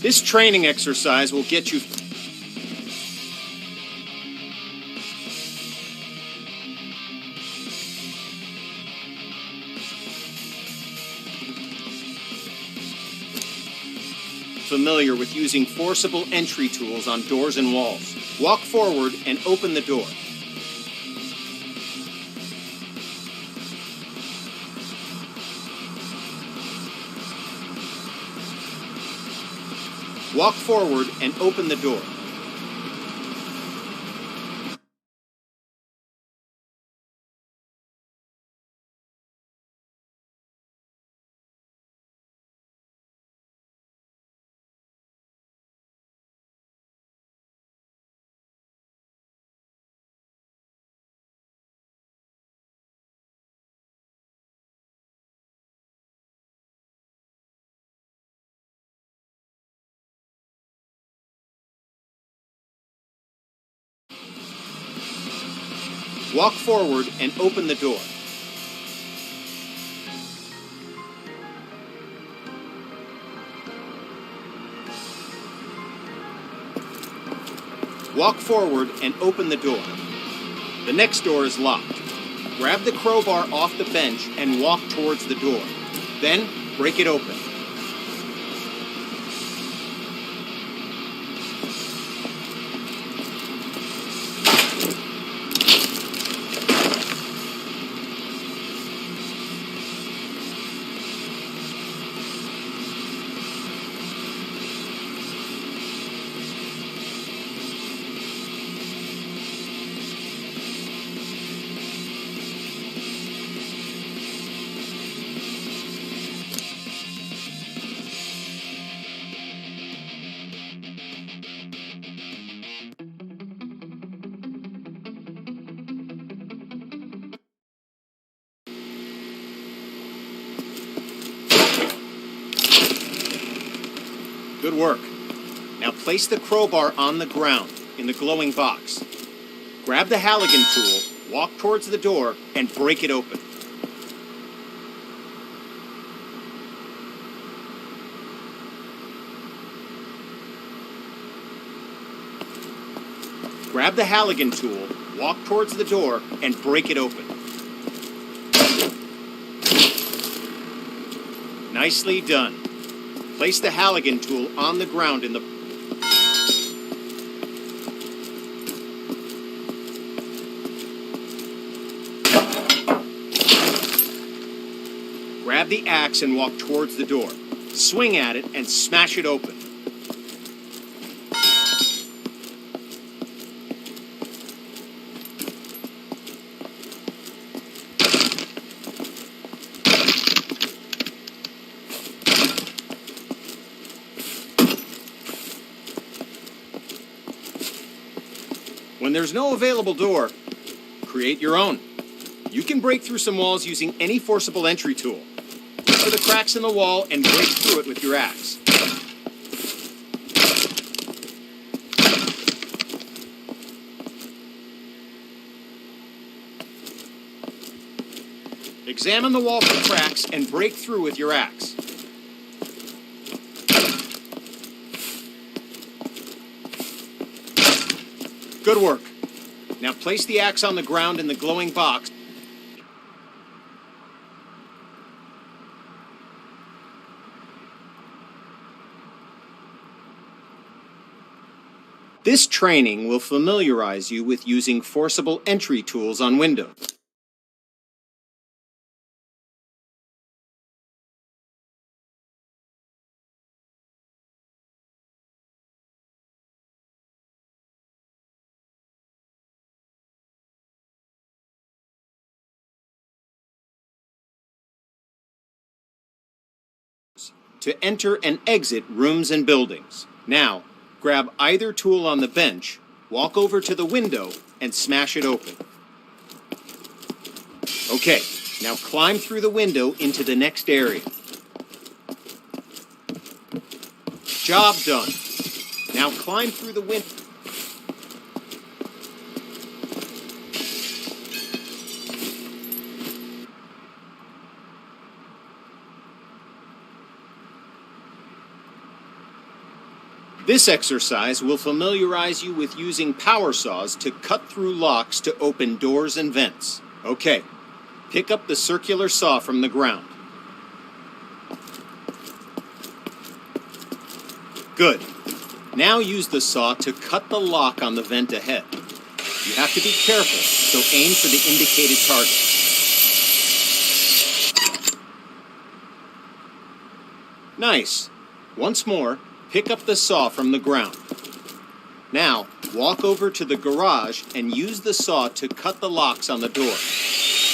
This training exercise will get you familiar with using forcible entry tools on doors and walls. Walk forward and open the door. Walk forward and open the door. Walk forward and open the door. Walk forward and open the door. The next door is locked. Grab the crowbar off the bench and walk towards the door. Then, break it open. Good work. Now place the crowbar on the ground in the glowing box. Grab the Halligan tool, walk towards the door, and break it open. Grab the Halligan tool, walk towards the door, and break it open. Nicely done. Place the Halligan tool on the ground in the... Grab the axe and walk towards the door. Swing at it and smash it open. When there's no available door, create your own. You can break through some walls using any forcible entry tool. Look for the cracks in the wall and break through it with your axe. Examine the wall for cracks and break through with your axe. Good work. Now place the axe on the ground in the glowing box. This training will familiarize you with using forcible entry tools on Windows. To enter and exit rooms and buildings. Now, grab either tool on the bench, walk over to the window, and smash it open. Okay, now climb through the window into the next area. Job done. Now climb through the window. This exercise will familiarize you with using power saws to cut through locks to open doors and vents. Okay, pick up the circular saw from the ground. Good. Now use the saw to cut the lock on the vent ahead. You have to be careful, so aim for the indicated target. Nice. Once more, pick up the saw from the ground. Now, walk over to the garage and use the saw to cut the locks on the door.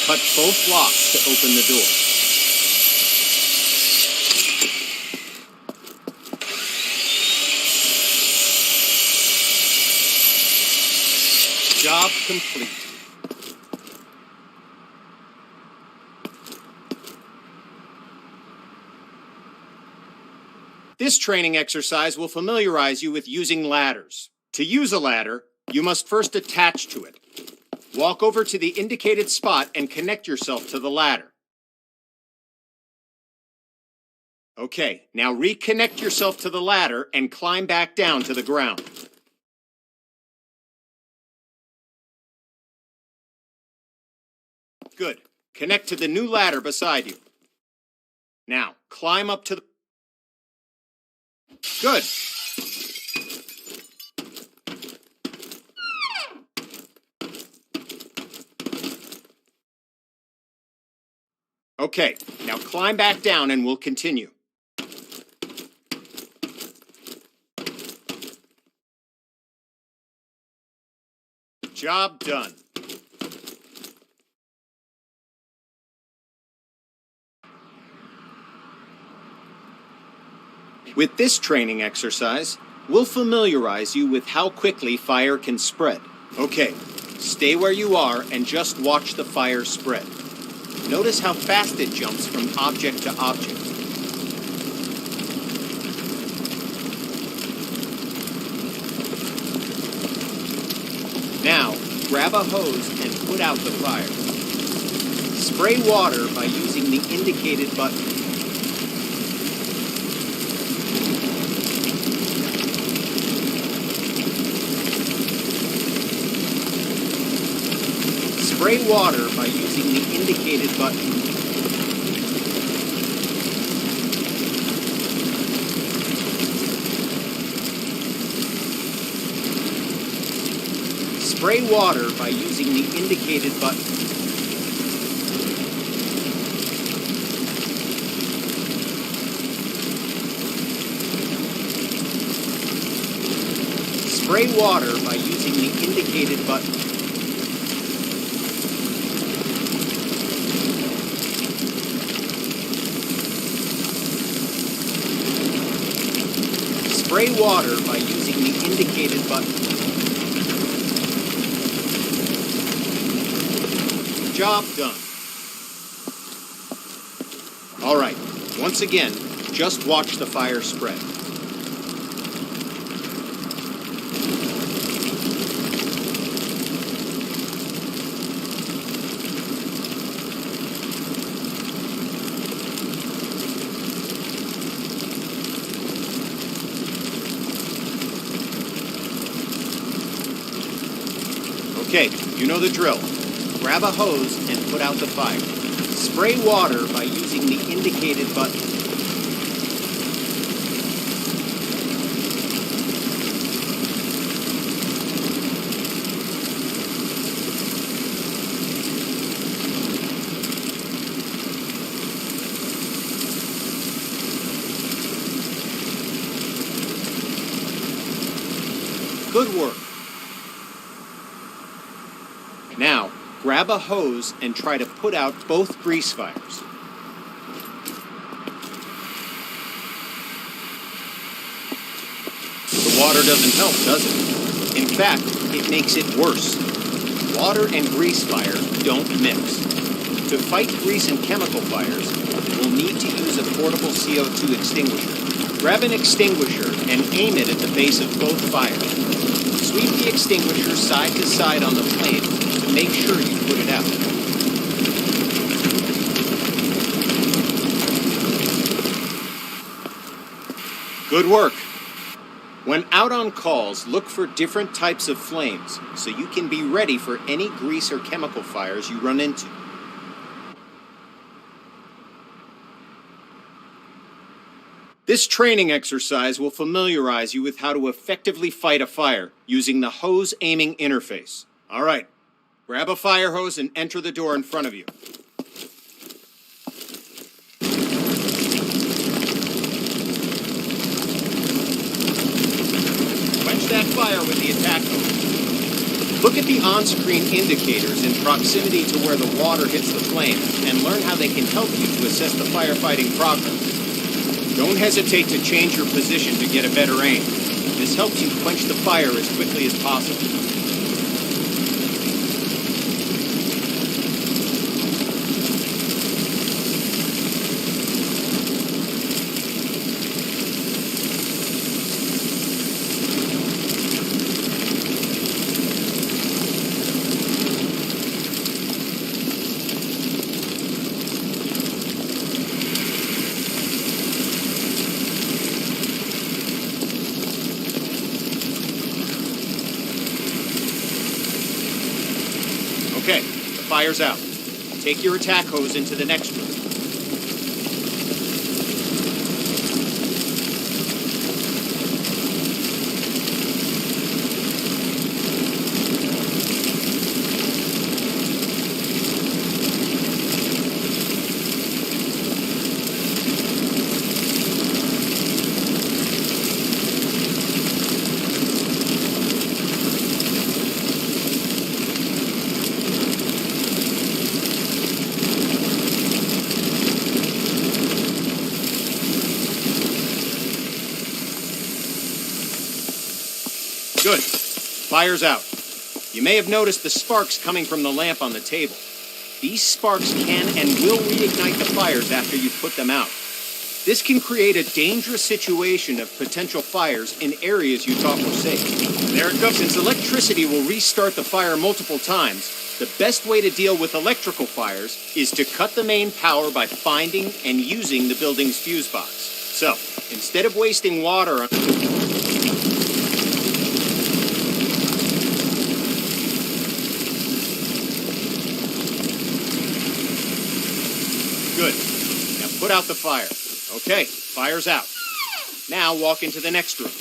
Cut both locks to open the door. Job complete. This training exercise will familiarize you with using ladders. To use a ladder, you must first attach to it. Walk over to the indicated spot and connect yourself to the ladder. Okay, now reconnect yourself to the ladder and climb back down to the ground. Good. Connect to the new ladder beside you. Now, climb up to the... Good. Okay, now climb back down and we'll continue. Job done. With this training exercise, we'll familiarize you with how quickly fire can spread. Okay, stay where you are and just watch the fire spread. Notice how fast it jumps from object to object. Now, grab a hose and put out the fire. Spray water by using the indicated button. Spray water by using the indicated button. Spray water by using the indicated button. Spray water by using the indicated button. Spray water by using the indicated button. Job done. All right, once again, just watch the fire spread. Okay, you know the drill. Grab a hose and put out the fire. Spray water by using the indicated button. Good work. Now, grab a hose and try to put out both grease fires. The water doesn't help, does it? In fact, it makes it worse. Water and grease fire don't mix. To fight grease and chemical fires, we'll need to use a portable CO2 extinguisher. Grab an extinguisher and aim it at the base of both fires. Sweep the extinguisher side to side on the flame to make sure you put it out. Good work. When out on calls, look for different types of flames so you can be ready for any grease or chemical fires you run into. This training exercise will familiarize you with how to effectively fight a fire using the hose aiming interface. All right, grab a fire hose and enter the door in front of you. Quench that fire with the attack hose. Look at the on-screen indicators in proximity to where the water hits the flame and learn how they can help you to assess the firefighting progress. Don't hesitate to change your position to get a better aim. This helps you quench the fire as quickly as possible. Okay, the fire's out. Take your attack hose into the next room. Good. Fire's out. You may have noticed the sparks coming from the lamp on the table. These sparks can and will reignite the fires after you put them out. This can create a dangerous situation of potential fires in areas you thought were safe. There it goes. Since electricity will restart the fire multiple times, the best way to deal with electrical fires is to cut the main power by finding and using the building's fuse box. So, instead of wasting water on... Good. Now put out the fire. Okay, fire's out. Now walk into the next room.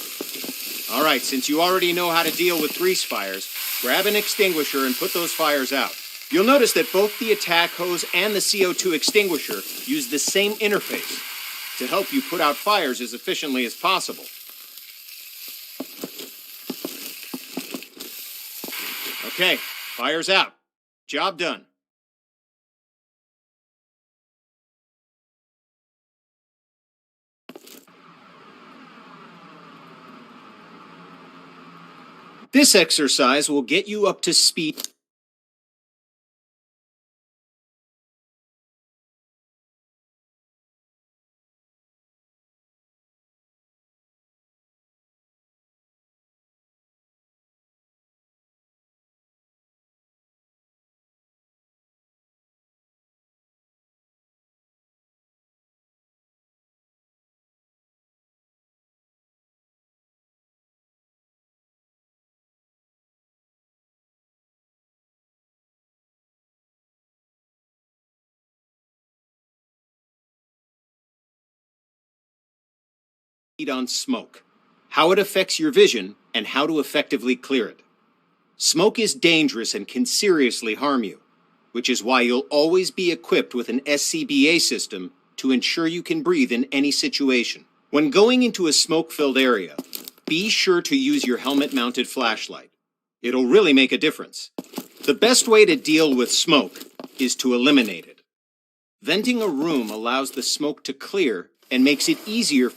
All right, since you already know how to deal with grease fires, grab an extinguisher and put those fires out. You'll notice that both the attack hose and the CO2 extinguisher use the same interface to help you put out fires as efficiently as possible. Okay, fire's out. Job done. This exercise will get you up to speed. On smoke, how it affects your vision, and how to effectively clear it. Smoke is dangerous and can seriously harm you, which is why you'll always be equipped with an SCBA system to ensure you can breathe in any situation. When going into a smoke-filled area, be sure to use your helmet-mounted flashlight. It'll really make a difference. The best way to deal with smoke is to eliminate it. Venting a room allows the smoke to clear and makes it easier.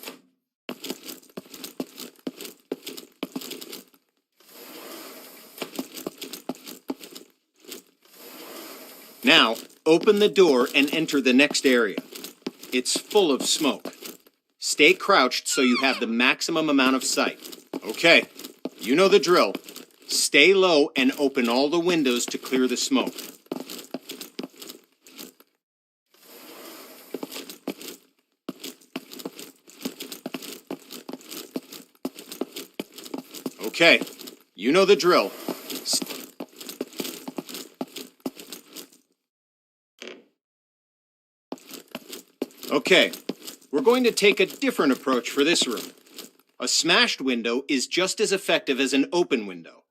Now, open the door and enter the next area. It's full of smoke. Stay crouched so you have the maximum amount of sight. Okay, you know the drill. Stay low and open all the windows to clear the smoke. Okay, you know the drill. Okay, we're going to take a different approach for this room. A smashed window is just as effective as an open window.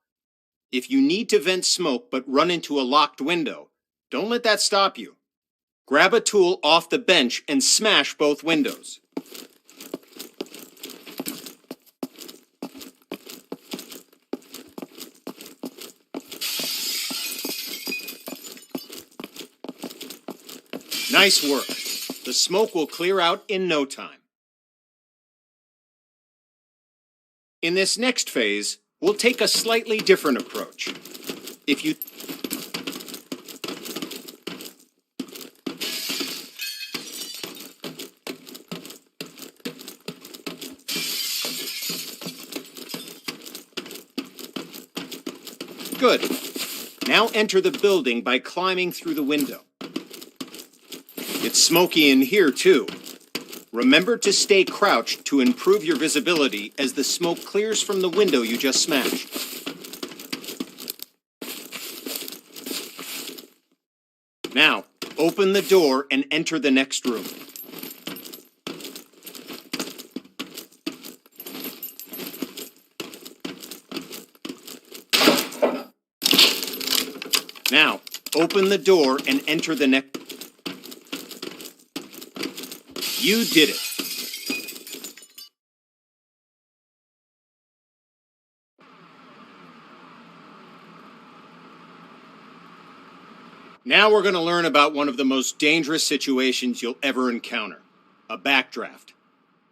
If you need to vent smoke but run into a locked window, don't let that stop you. Grab a tool off the bench and smash both windows. Nice work. The smoke will clear out in no time. In this next phase, we'll take a slightly different approach. If you Good. Now enter the building by climbing through the window. It's smoky in here, too. Remember to stay crouched to improve your visibility as the smoke clears from the window you just smashed. Now, open the door and enter the next room. Now, open the door and enter the next... You did it. Now we're going to learn about one of the most dangerous situations you'll ever encounter, a backdraft.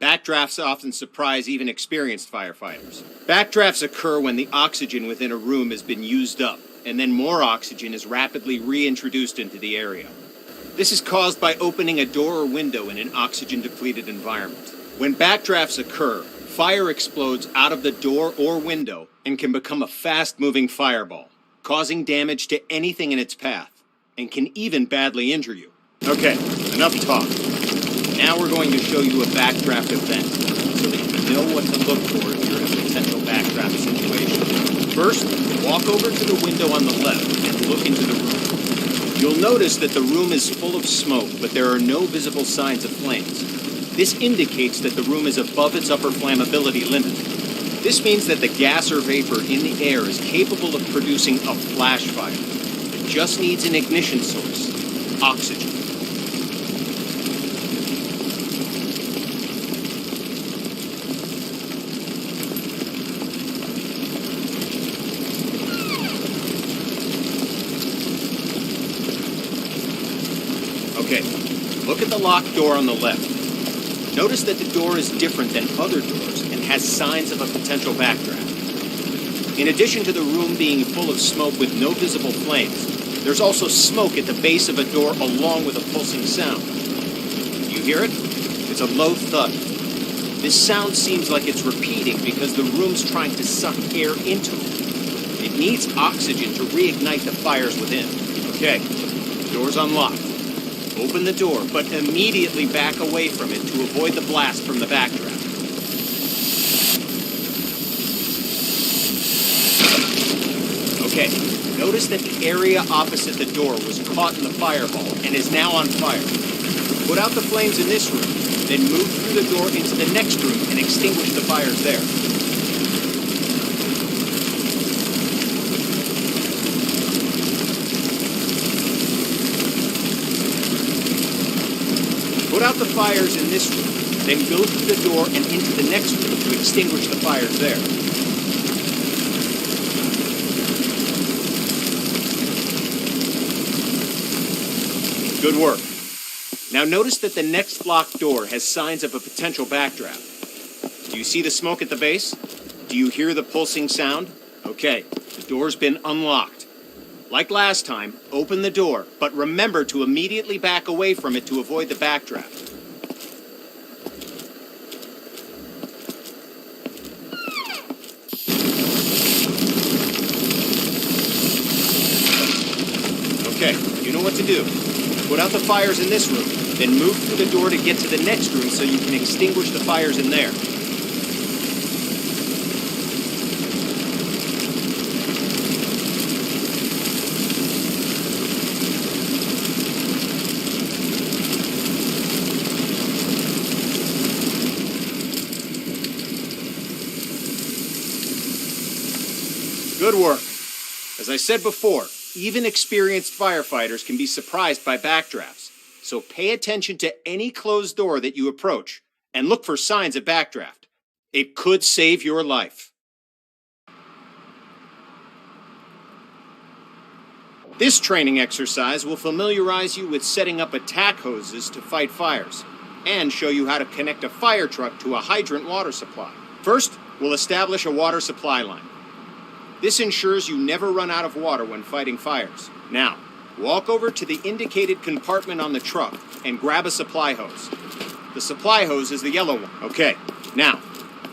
Backdrafts often surprise even experienced firefighters. Backdrafts occur when the oxygen within a room has been used up, and then more oxygen is rapidly reintroduced into the area. This is caused by opening a door or window in an oxygen-depleted environment. When backdrafts occur, fire explodes out of the door or window and can become a fast-moving fireball, causing damage to anything in its path, and can even badly injure you. Okay, enough talk. Now we're going to show you a backdraft event, so that you know what to look for if you're in a potential backdraft situation. First, walk over to the window on the left and look into the room. You'll notice that the room is full of smoke, but there are no visible signs of flames. This indicates that the room is above its upper flammability limit. This means that the gas or vapor in the air is capable of producing a flash fire. It just needs an ignition source: oxygen. Okay, look at the locked door on the left. Notice that the door is different than other doors and has signs of a potential backdraft. In addition to the room being full of smoke with no visible flames, there's also smoke at the base of a door along with a pulsing sound. You hear it? It's a low thud. This sound seems like it's repeating because the room's trying to suck air into it. It needs oxygen to reignite the fires within. Okay, the door's unlocked. Open the door, but immediately back away from it to avoid the blast from the backdraft. Okay, notice that the area opposite the door was caught in the fireball and is now on fire. Put out the flames in this room, then move through the door into the next room and extinguish the fires there. Put out the fires in this room, then go through the door and into the next room to extinguish the fires there. Good work. Now notice that the next locked door has signs of a potential backdraft. Do you see the smoke at the base? Do you hear the pulsing sound? Okay, the door's been unlocked. Like last time, open the door, but remember to immediately back away from it to avoid the backdraft. Okay, you know what to do. Put out the fires in this room, then move through the door to get to the next room so you can extinguish the fires in there. Good work. As I said before, even experienced firefighters can be surprised by backdrafts. So pay attention to any closed door that you approach and look for signs of backdraft. It could save your life. This training exercise will familiarize you with setting up attack hoses to fight fires and show you how to connect a fire truck to a hydrant water supply. First, we'll establish a water supply line. This ensures you never run out of water when fighting fires. Now, walk over to the indicated compartment on the truck and grab a supply hose. The supply hose is the yellow one. Okay, now,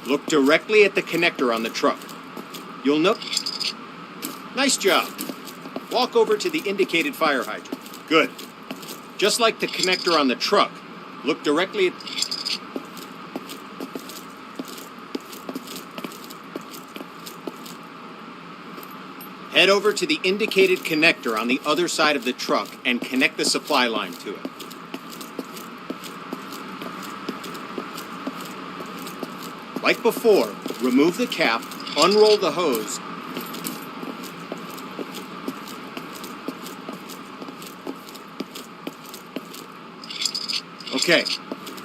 look directly at the connector on the truck. You'll know... Nice job. Walk over to the indicated fire hydrant. Good. Just like the connector on the truck, look directly at... Head over to the indicated connector on the other side of the truck and connect the supply line to it. Like before, remove the cap, unroll the hose, okay,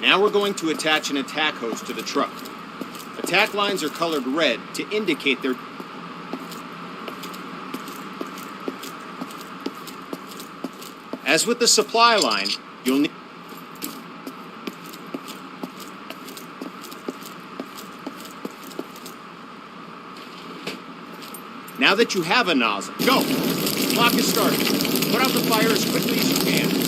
now we're going to attach an attack hose to the truck. Attack lines are colored red to indicate they're... As with the supply line, you'll need... Now that you have a nozzle, go! Clock is started. Put out the fire as quickly as you can.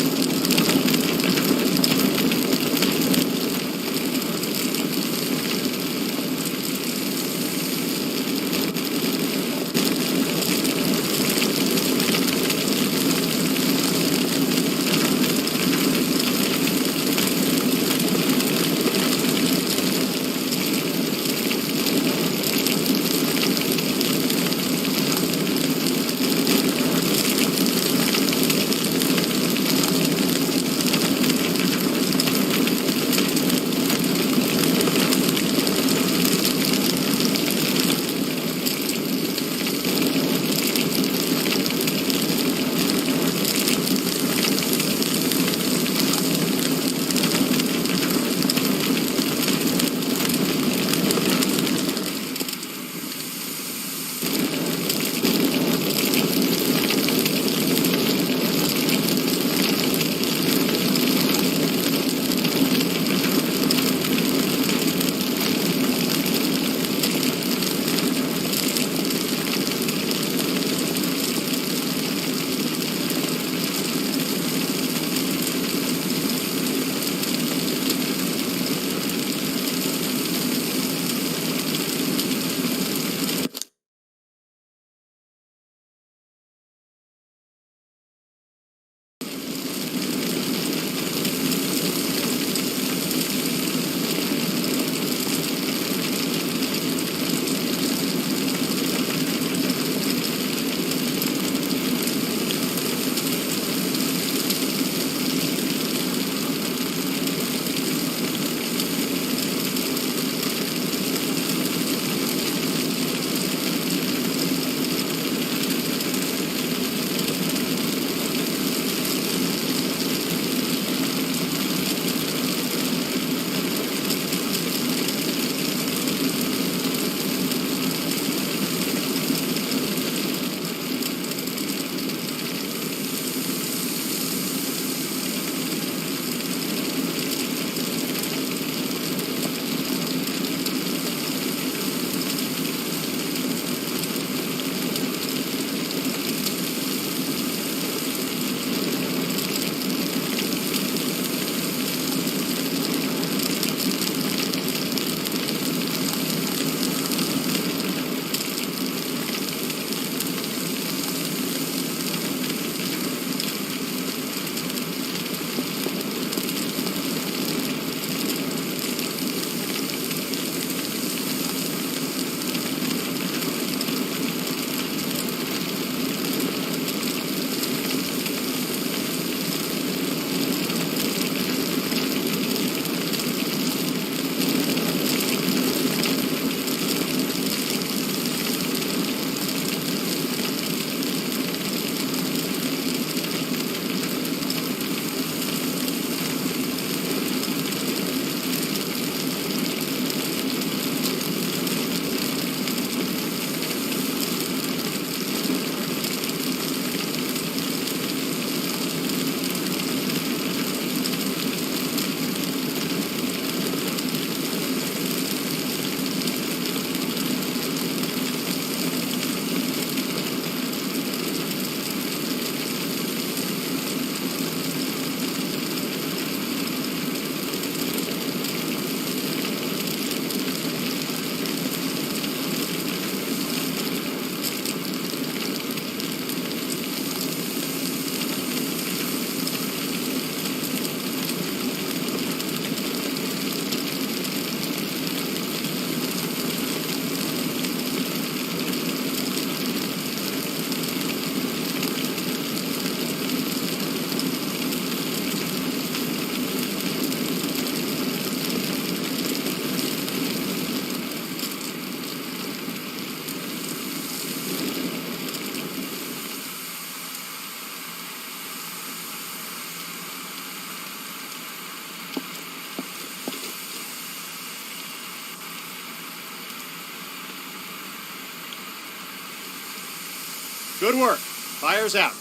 Good work. Fire's out.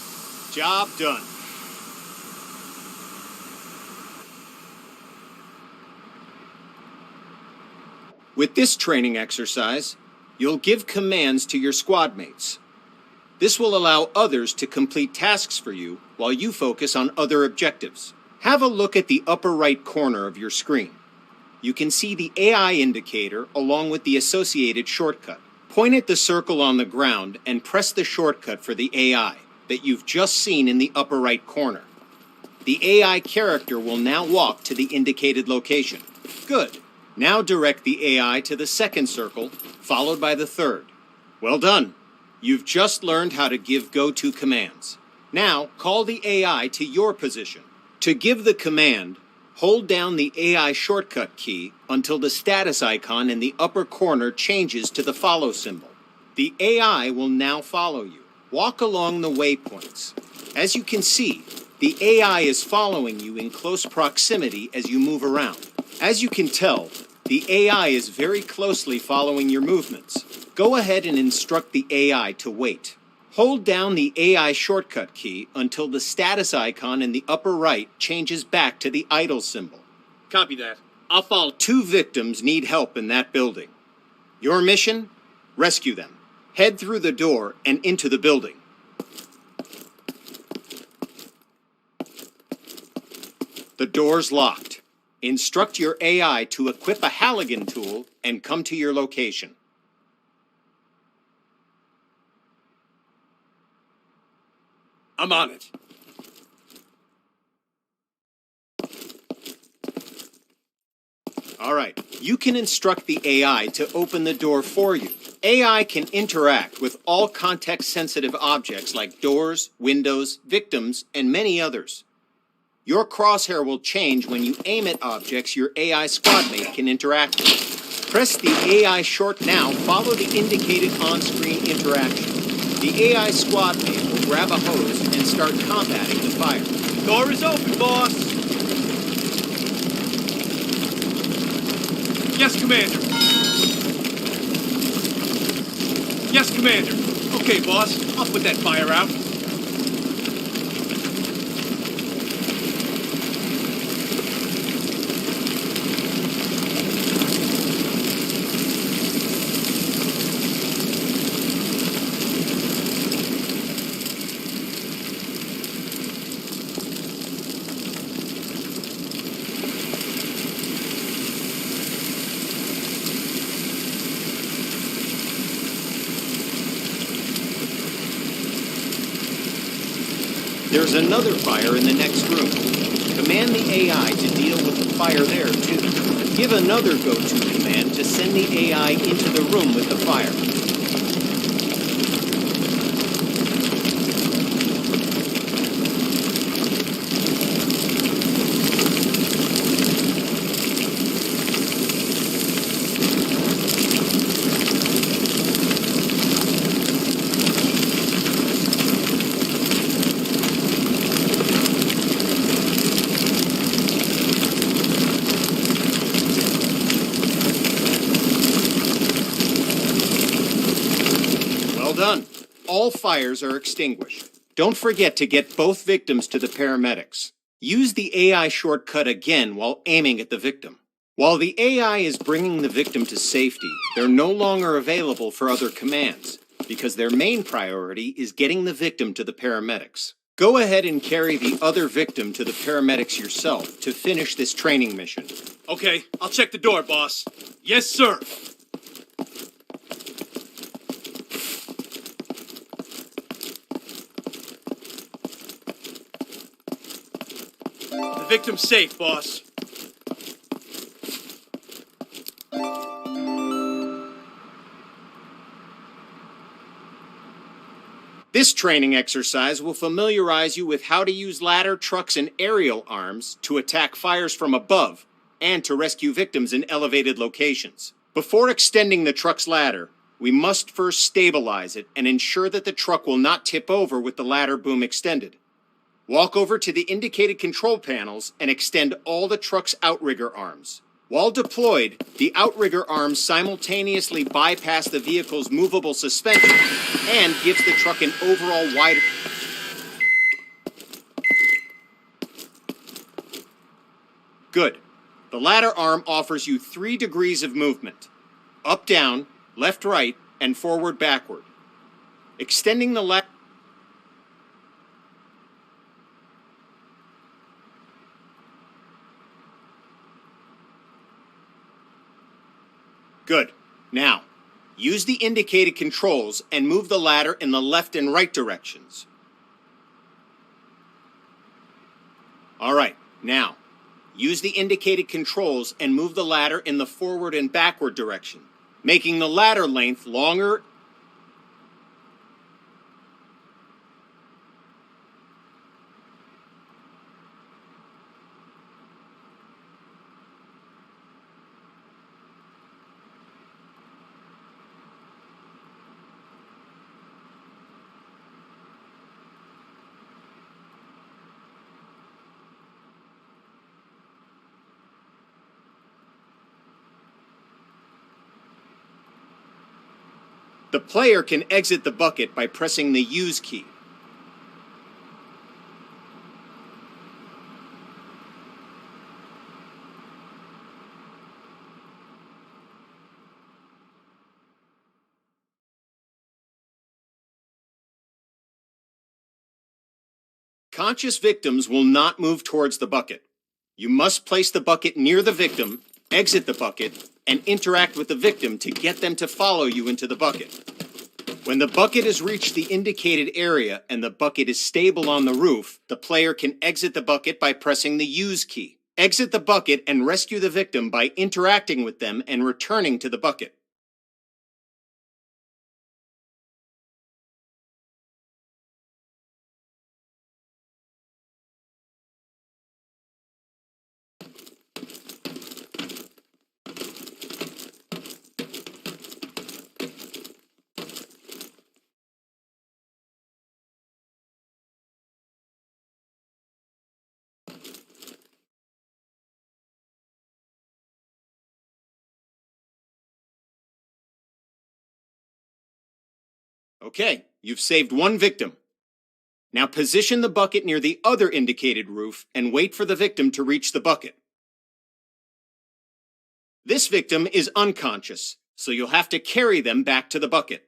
Job done. With this training exercise, you'll give commands to your squad mates. This will allow others to complete tasks for you while you focus on other objectives. Have a look at the upper right corner of your screen. You can see the AI indicator along with the associated shortcut. Point at the circle on the ground and press the shortcut for the AI that you've just seen in the upper right corner. The AI character will now walk to the indicated location. Good. Now direct the AI to the second circle, followed by the third. Well done. You've just learned how to give go-to commands. Now, call the AI to your position. To give the command, hold down the AI shortcut key until the status icon in the upper corner changes to the follow symbol. The AI will now follow you. Walk along the waypoints. As you can see, the AI is following you in close proximity as you move around. As you can tell, the AI is very closely following your movements. Go ahead and instruct the AI to wait. Hold down the AI shortcut key until the status icon in the upper right changes back to the idle symbol. Copy that. I'll follow. 2 victims need help in that building. Your mission? Rescue them. Head through the door and into the building. The door's locked. Instruct your AI to equip a Halligan tool and come to your location. I'm on it. All right. You can instruct the AI to open the door for you. AI can interact with all context-sensitive objects like doors, windows, victims, and many others. Your crosshair will change when you aim at objects your AI squadmate can interact with. Press the AI short now, follow the indicated on-screen interaction. The AI squadmate will grab a hose and start combating the fire. Door is open, boss. Yes, Commander. Yes, Commander. Okay, boss. I'll put that fire out. There's another fire in the next room. Command the AI to deal with the fire there, too. Give another go-to command to send the AI into the room with the fire. Done. All fires are extinguished. Don't forget to get both victims to the paramedics. Use the AI shortcut again while aiming at the victim. While the AI is bringing the victim to safety, they're no longer available for other commands because their main priority is getting the victim to the paramedics. Go ahead and carry the other victim to the paramedics yourself to finish this training mission. Okay, I'll check the door, boss. Yes, sir. The victim's safe, boss. This training exercise will familiarize you with how to use ladder trucks and aerial arms to attack fires from above and to rescue victims in elevated locations. Before extending the truck's ladder, we must first stabilize it and ensure that the truck will not tip over with the ladder boom extended. Walk over to the indicated control panels and extend all the truck's outrigger arms. While deployed, the outrigger arms simultaneously bypass the vehicle's movable suspension and gives the truck an overall wider... Good. The ladder arm offers you 3 degrees of movement: up, down, left, right, and forward, backward. Extending the ladder... Good. Now, use the indicated controls and move the ladder in the left and right directions. All right, now, use the indicated controls and move the ladder in the forward and backward direction, making the ladder length longer. The player can exit the bucket by pressing the Use key. Conscious victims will not move towards the bucket. You must place the bucket near the victim, exit the bucket, and interact with the victim to get them to follow you into the bucket. When the bucket has reached the indicated area and the bucket is stable on the roof, the player can exit the bucket by pressing the Use key. Exit the bucket and rescue the victim by interacting with them and returning to the bucket. Okay, you've saved 1 victim. Now position the bucket near the other indicated roof and wait for the victim to reach the bucket. This victim is unconscious, so you'll have to carry them back to the bucket.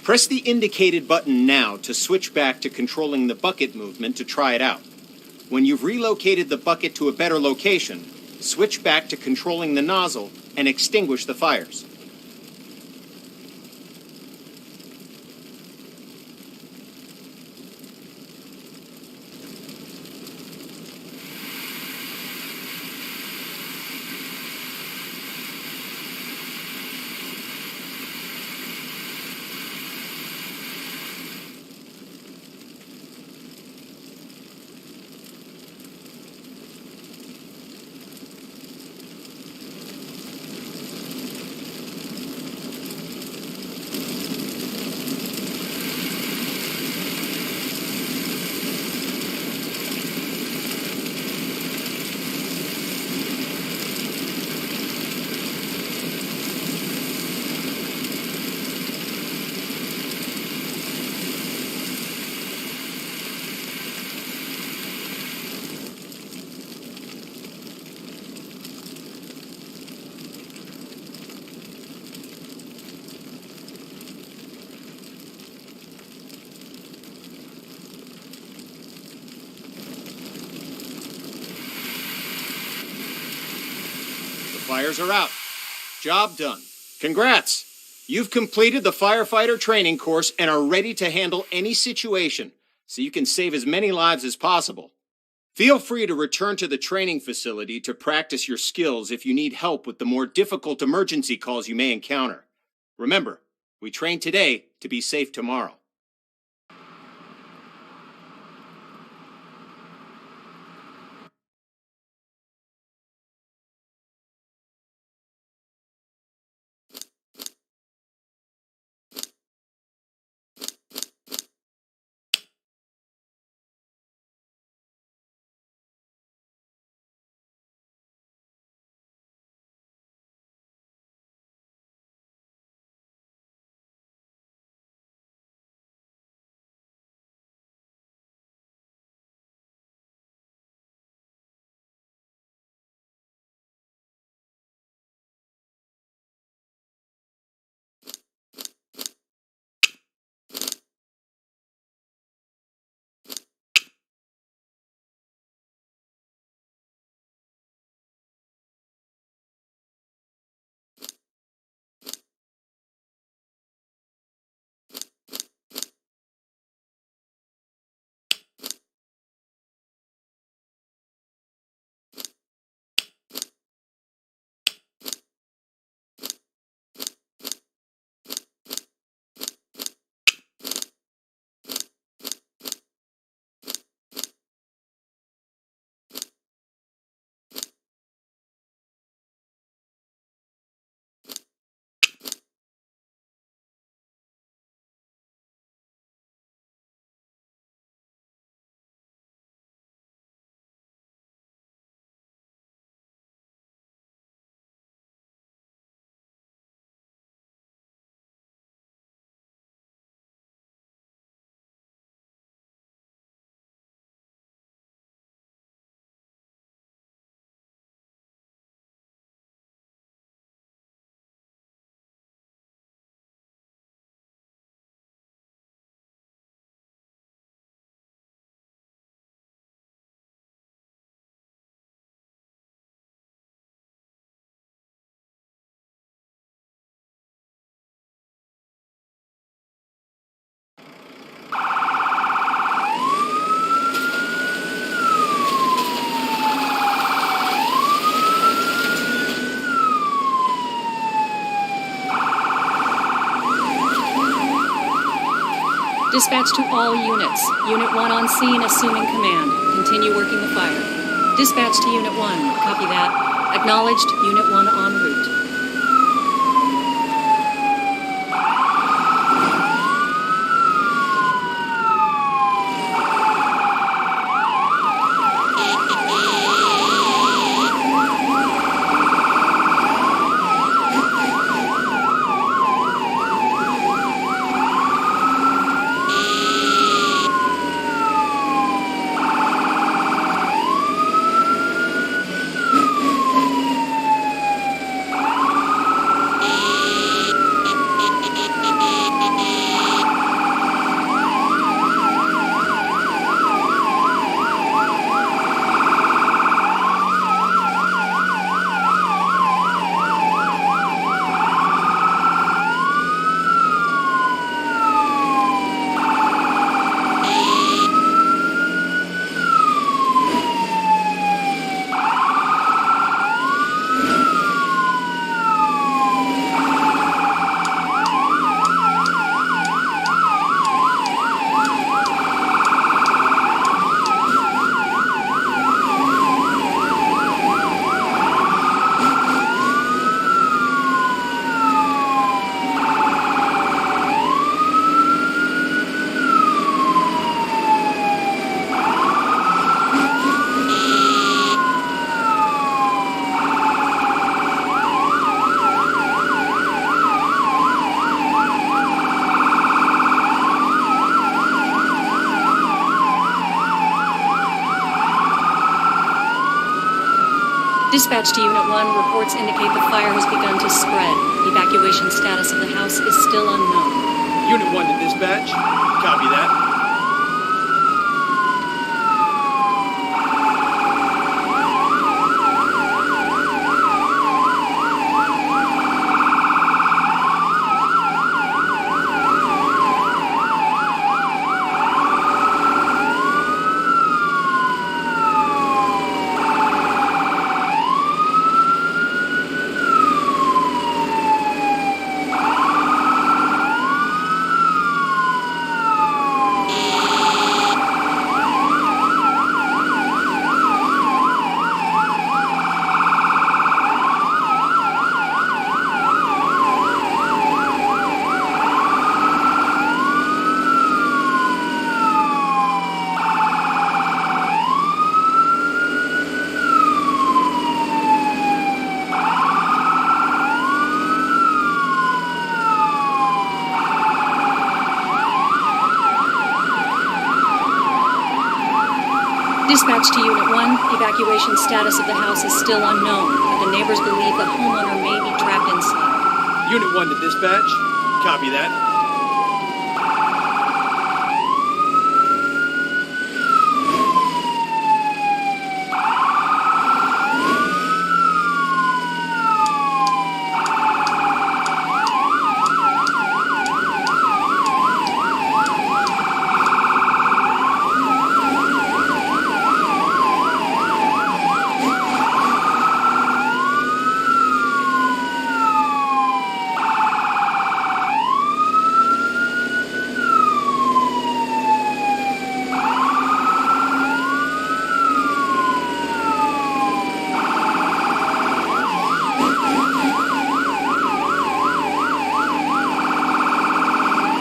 Press the indicated button now to switch back to controlling the bucket movement to try it out. When you've relocated the bucket to a better location, switch back to controlling the nozzle and extinguish the fires. Fires are out. Job done. Congrats! You've completed the firefighter training course and are ready to handle any situation, so you can save as many lives as possible. Feel free to return to the training facility to practice your skills if you need help with the more difficult emergency calls you may encounter. Remember, we train today to be safe tomorrow. Dispatch to all units. Unit 1 on scene, assuming command. Continue working the fire. Dispatch to Unit 1. Copy that. Acknowledged. Unit 1 en route. Dispatch to Unit 1, reports indicate the fire has begun to spread. Evacuation status of the house is still unknown. Unit 1 to dispatch. Copy that. Dispatch to Unit 1, evacuation status of the house is still unknown, but the neighbors believe the homeowner may be trapped inside. Unit 1 to dispatch. Copy that.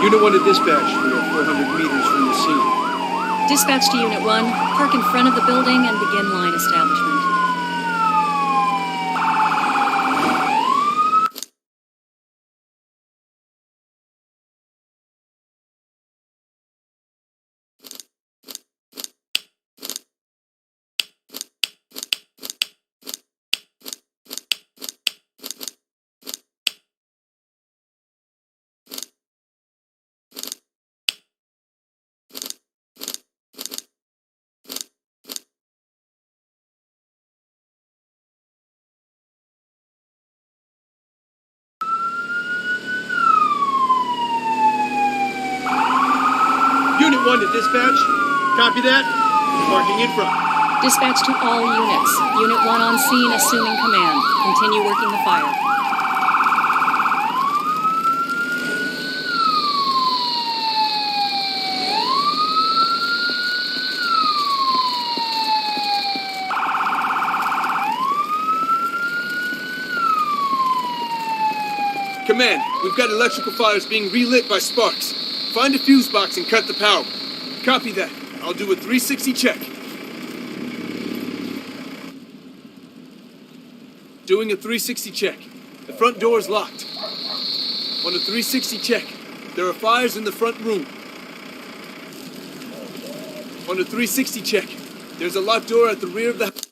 Unit 1 to dispatch. We are 400 meters from the scene. Dispatch to Unit 1, park in front of the building and begin line establishment. Unit 1 to dispatch. Copy that. Parking in front. Dispatch to all units. Unit 1 on scene, assuming command. Continue working the fire. Command, we've got electrical fires being relit by sparks. Find a fuse box and cut the power. Copy that. I'll do a 360 check. Doing a 360 check. The front door is locked. On a 360 check, there are fires in the front room. On a 360 check, there's a locked door at the rear of the...